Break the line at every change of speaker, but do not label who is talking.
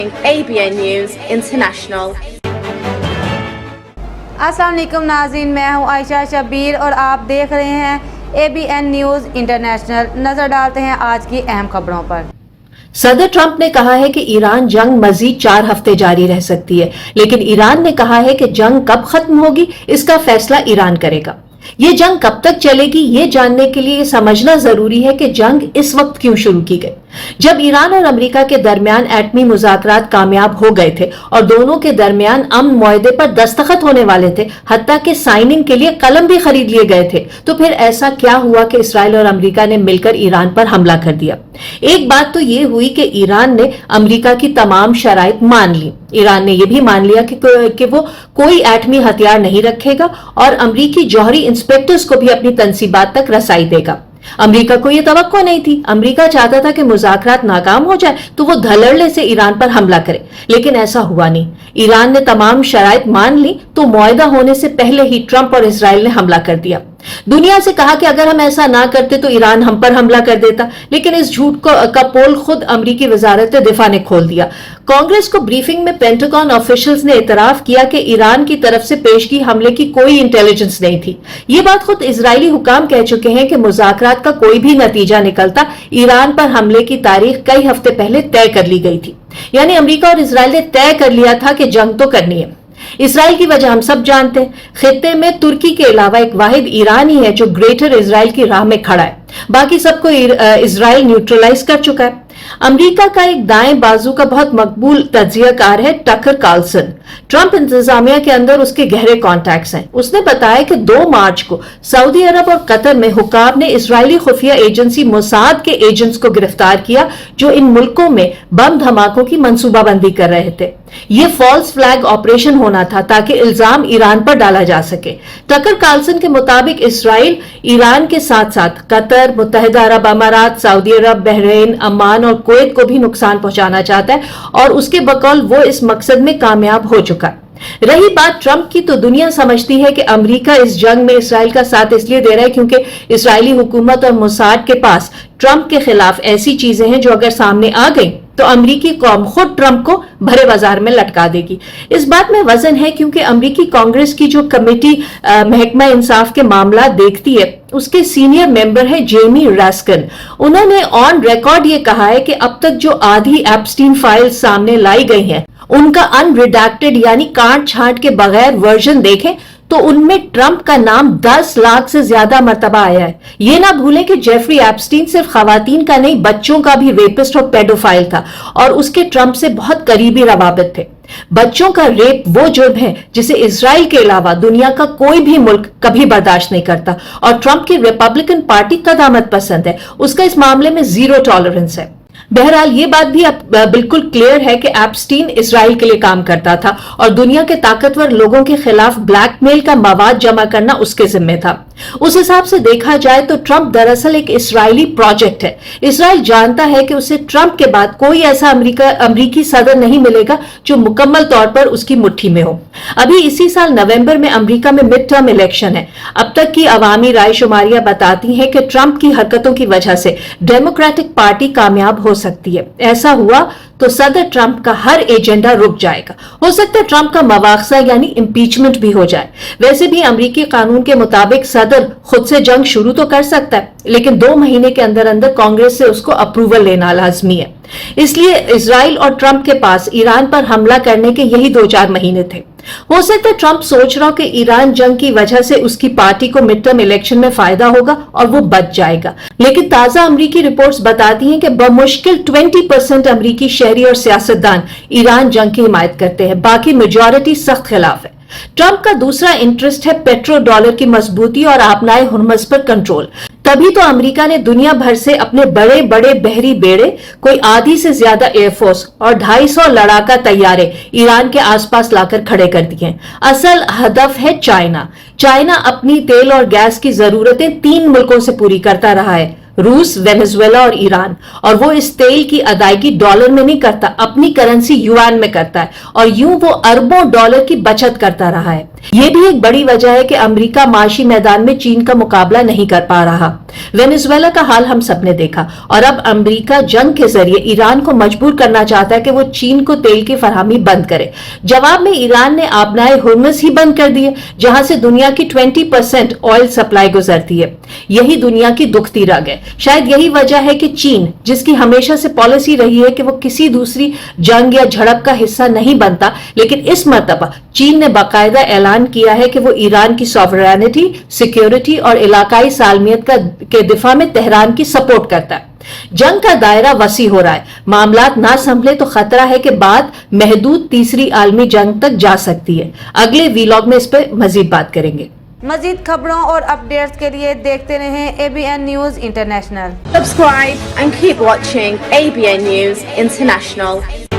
ABN News International.
अस्सलाम वालेकुम नाज़रीन, मैं हूँ आयशा शबीर और आप देख रहे हैं ABN न्यूज़ इंटरनेशनल। नज़र डालते हैं आज की अहम खबरों पर।
सदर ट्रंप ने कहा है कि ईरान जंग मजीद 4 हफ्ते जारी रह सकती है, लेकिन ईरान ने कहा है कि जंग कब खत्म होगी इसका फैसला ईरान करेगा। ये जंग कब तक चलेगी ये जानने के लिए समझना जरूरी है कि जंग इस वक्त क्यों शुरू की गई। जब ईरान और अमेरिका के दरमियान एटमी मुज़ाकरात कामयाब हो गए थे और दोनों के दरमियान अमन मुआहदे पर दस्तखत होने वाले थे, हत्ता कि साइनिंग के लिए कलम भी खरीद लिए गए थे, तो फिर ऐसा क्या हुआ कि इसराइल और अमेरिका ने मिलकर ईरान पर हमला कर दिया। एक बात तो ये हुई कि ईरान ने अमेरिका की तमाम शराइत मान ली। ईरान ने यह भी मान लिया कि वो कोई एटमी हथियार नहीं रखेगा और अमेरिकी जौहरी इंस्पेक्टर्स को भी अपनी तंसीबात तक रसाई देगा। अमेरिका को यह तवक्को नहीं थी। अमेरिका चाहता था कि मुज़ाकरात नाकाम हो जाए तो वो धड़ल्ले से ईरान पर हमला करे, लेकिन ऐसा हुआ नहीं। ईरान ने तमाम शराइत मान ली तो मुआहदा होने से पहले ही ट्रंप और इसराइल ने हमला कर दिया। दुनिया से कहा कि अगर हम ऐसा ना करते तो ईरान हम पर हमला कर देता, लेकिन इस झूठ का पोल खुद अमेरिकी वजारत दिफा ने खोल दिया। कांग्रेस को ब्रीफिंग में पेंटागन ऑफिशियल्स ने इतराफ किया कि ईरान की तरफ से पेशगी हमले की कोई इंटेलिजेंस नहीं थी। ये बात खुद इजरायली हुकाम कह चुके हैं कि मुज़ाकरात का कोई भी नतीजा निकलता ईरान पर हमले की तारीख कई हफ्ते पहले तय कर ली गई थी। यानी अमेरिका और इसराइल ने तय कर लिया था कि जंग तो करनी है। इसराइल की वजह हम सब जानते हैं। खित्ते में तुर्की के अलावा एक वाहिद ईरान ही है जो ग्रेटर इसराइल की राह में खड़ा है। बाकी सबको इसराइल न्यूट्रलाइज कर चुका है। अमेरिका का एक दाएं बाजू का बहुत मकबूल तज्जियाकार है टकर कार्लसन। ट्रंप इंतजामिया के अंदर उसके गहरे कॉन्टैक्ट्स हैं। उसने बताया कि 2 मार्च को सऊदी अरब और कतर में हुकाम ने इजरायली खुफिया एजेंसी मोसाद के एजेंट्स को गिरफ्तार किया जो इन मुल्कों में बम धमाकों की मंसूबाबंदी कर रहे थे। ये फॉल्स फ्लैग ऑपरेशन होना था ताकि इल्जाम ईरान पर डाला जा सके। टकर कार्लसन के मुताबिक इसराइल ईरान के साथ साथ कतर, मुत्तहिदा अरब अमारात, सऊदी अरब, बहरीन, अमान और कुवैत को भी नुकसान पहुंचाना चाहता है और उसके बकौल वो इस मकसद में कामयाब हो चुका है। रही बात ट्रंप की, तो दुनिया समझती है कि अमेरिका इस जंग में इसराइल का साथ इसलिए दे रहा है क्योंकि इसराइली हुकूमत और मोसाद के पास ट्रंप के खिलाफ ऐसी चीजें हैं जो अगर सामने आ गई तो अमेरिकी कौम खुद ट्रंप को भरे बाजार में लटका देगी। इस बात में वजन है क्योंकि अमेरिकी कांग्रेस की जो कमेटी महकमा इंसाफ के मामला देखती है उसके सीनियर मेंबर है जेमी रास्किन। उन्होंने ऑन रिकॉर्ड ये कहा है कि अब तक जो आधी एप्स्टीन फाइल्स सामने लाई गई हैं उनका अनरिडैक्टेड यानी काट छांट के बगैर वर्जन देखें तो उनमें ट्रंप का नाम 10 लाख से ज्यादा मर्तबा आया है। ये ना भूलें कि जेफरी एप्स्टीन सिर्फ खवातीन का नहीं बच्चों का भी रेपिस्ट और पेडोफाइल था और उसके ट्रंप से बहुत करीबी रवाबित थे। बच्चों का रेप वो जुर्म है जिसे इसराइल के अलावा दुनिया का कोई भी मुल्क कभी बर्दाश्त नहीं करता और ट्रंप की रिपब्लिकन पार्टी कदामत पसंद है। उसका इस मामले में 0 टॉलरेंस है। बहरहाल ये बात भी अब बिल्कुल क्लियर है कि एप्स्टीन इसराइल के लिए काम करता था और दुनिया के ताकतवर लोगों के खिलाफ ब्लैकमेल का मवाद जमा करना उसके जिम्मे था। उस हिसाब से देखा जाए तो ट्रंप दरअसल एक इसराइली प्रोजेक्ट है। इसराइल जानता है कि उसे ट्रंप के बाद कोई ऐसा अमेरिकी सदर नहीं मिलेगा जो मुकम्मल तौर पर उसकी मुट्ठी में हो। अभी इसी साल नवंबर में अमेरिका में मिड टर्म इलेक्शन है। अब तक की अवामी राय शुमारियां बताती हैं कि ट्रंप की हरकतों की वजह से डेमोक्रेटिक पार्टी कामयाब हो सकती है। ऐसा हुआ तो सदर ट्रंप का हर एजेंडा रुक जाएगा। हो सकता है ट्रंप का मवाखसा यानी इम्पीचमेंट भी हो जाए। वैसे भी अमेरिकी कानून के मुताबिक सदर खुद से जंग शुरू तो कर सकता है, लेकिन 2 महीने के अंदर अंदर कांग्रेस से उसको अप्रूवल लेना लाजमी है। इसलिए इसराइल और ट्रंप के पास ईरान पर हमला करने के यही 2-4 महीने थे। हो सकता है ट्रंप सोच रहा हो कि ईरान जंग की वजह से उसकी पार्टी को मिड टर्म इलेक्शन में फायदा होगा और वो बच जाएगा, लेकिन ताजा अमेरिकी रिपोर्ट्स बताती हैं कि बमुश्किल 20% अमेरिकी शहरी और सियासतदान ईरान जंग की हिमायत करते हैं, बाकी मेजॉरिटी सख्त खिलाफ है। ट्रंप का दूसरा इंटरेस्ट है पेट्रो डॉलर की मजबूती और आपनाए हुर्मस पर कंट्रोल। तभी तो अमेरिका ने दुनिया भर से अपने बड़े बड़े बहरी बेड़े, कोई आधी से ज्यादा एयरफोर्स और 250 लड़ाका तैयारे ईरान के आसपास लाकर खड़े कर दिए। असल हदफ है चाइना। चाइना अपनी तेल और गैस की जरूरतें 3 मुल्कों से पूरी करता रहा है, रूस, वेनेजुएला और ईरान, और वो इस तेल की अदायगी डॉलर में नहीं करता, अपनी करेंसी युआन में करता है और यूं वो अरबों डॉलर की बचत करता रहा है। ये भी एक बड़ी वजह है कि अमेरिका माशी मैदान में चीन का मुकाबला नहीं कर पा रहा। वेनेजुएला का हाल हम सबने देखा और अब अमेरिका जंग के जरिए ईरान को मजबूर करना चाहता है कि वो चीन को तेल की फराहमी बंद करे। जवाब में ईरान ने आबनाए हुर्मुज ही बंद कर दिए, जहां से दुनिया की 20% ऑयल सप्लाई गुजरती है। यही दुनिया की दुखती रग है। शायद यही वजह है कि चीन, जिसकी हमेशा से पॉलिसी रही है कि वो किसी दूसरी जंग या झड़प का हिस्सा नहीं बनता, लेकिन इस मर्तबा चीन ने बाकायदा ऐलान किया है कि वो ईरान की सॉवरेनिटी, सिक्योरिटी और इलाकाई सालमियत के दिफा में तेहरान की सपोर्ट करता है। जंग का दायरा वसी हो रहा है। मामलात ना संभले तो खतरा है कि बात महदूद तीसरी आलमी जंग तक जा सकती है। अगले वीलॉग में इस पर मजीद बात करेंगे।
मजीद खबरों और अपडेट्स के लिए देखते रहें ABN news international.
Subscribe and keep watching ABN News International.